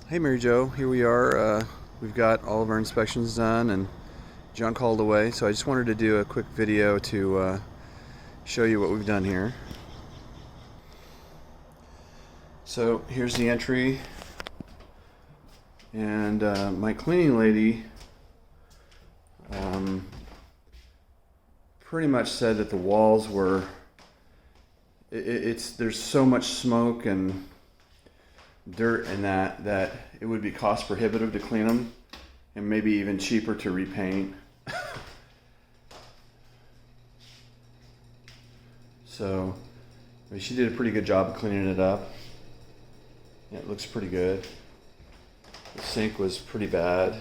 Hey Mary Jo, here we are. We've got all of our inspections done and junk hauled away, so I just wanted to do a quick video to show you what we've done here. So here's the entry, and my cleaning lady pretty much said that the walls were, there's so much smoke and dirt in that it would be cost prohibitive to clean them and maybe even cheaper to repaint. So I mean, she did a pretty good job of cleaning it up. Yeah, it looks pretty good. The sink was pretty bad,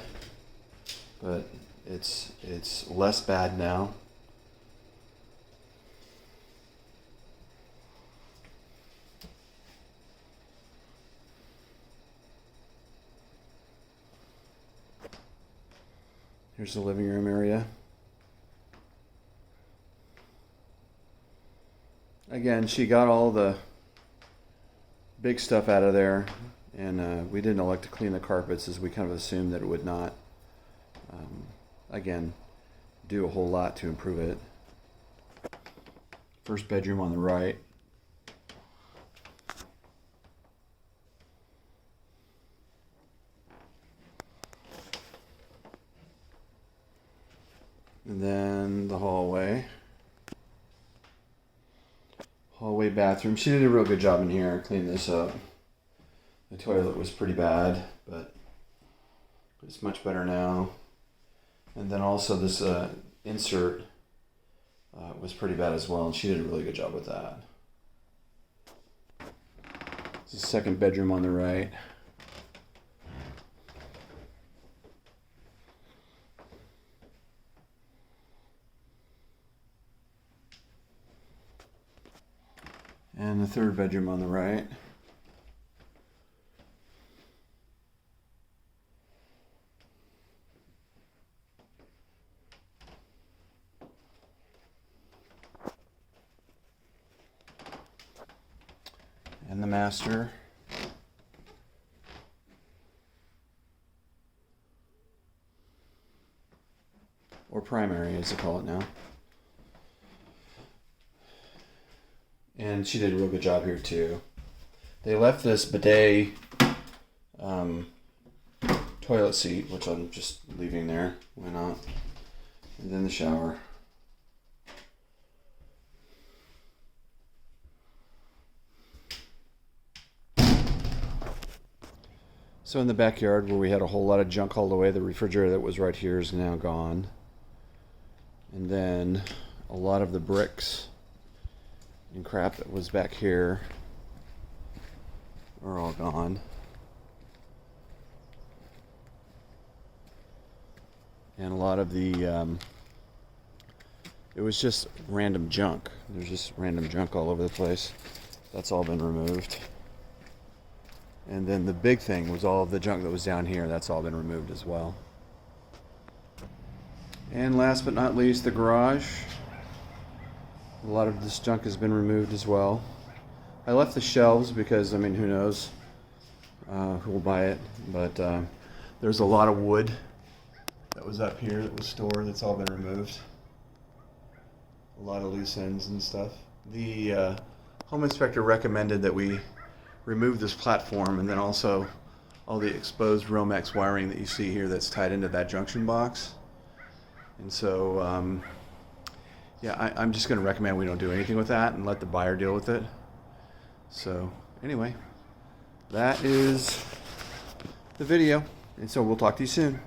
but it's less bad now. Here's the living room area. Again, she got all the big stuff out of there, and we didn't elect to clean the carpets as we kind of assumed that it would not, again, do a whole lot to improve it. First bedroom on the right. And then the hallway. Hallway bathroom. She did a real good job in here cleaning this up. The toilet was pretty bad, but it's much better now. And then also this insert was pretty bad as well, and she did a really good job with that. It's the second bedroom on the right. And the third bedroom on the right. And the master. Or primary, as they call it now. And she did a real good job here too. They left this bidet toilet seat, which I'm just leaving there. Why not? And then the shower. So in the backyard where we had a whole lot of junk hauled away, the refrigerator that was right here is now gone. And then a lot of the bricks and crap that was back here are all gone. And a lot of the it was just random junk. There's just random junk all over the place. That's all been removed. And then the big thing was all of the junk that was down here. That's all been removed as well. And last but not least, the garage. A lot of this junk has been removed as well. I left the shelves because, I mean, who knows who will buy it. But there's a lot of wood that was up here that was stored that's all been removed. A lot of loose ends and stuff. The home inspector recommended that we remove this platform and then also all the exposed Romex wiring that you see here that's tied into that junction box. And so yeah, I'm just going to recommend we don't do anything with that and let the buyer deal with it. So anyway, that is the video, and so we'll talk to you soon.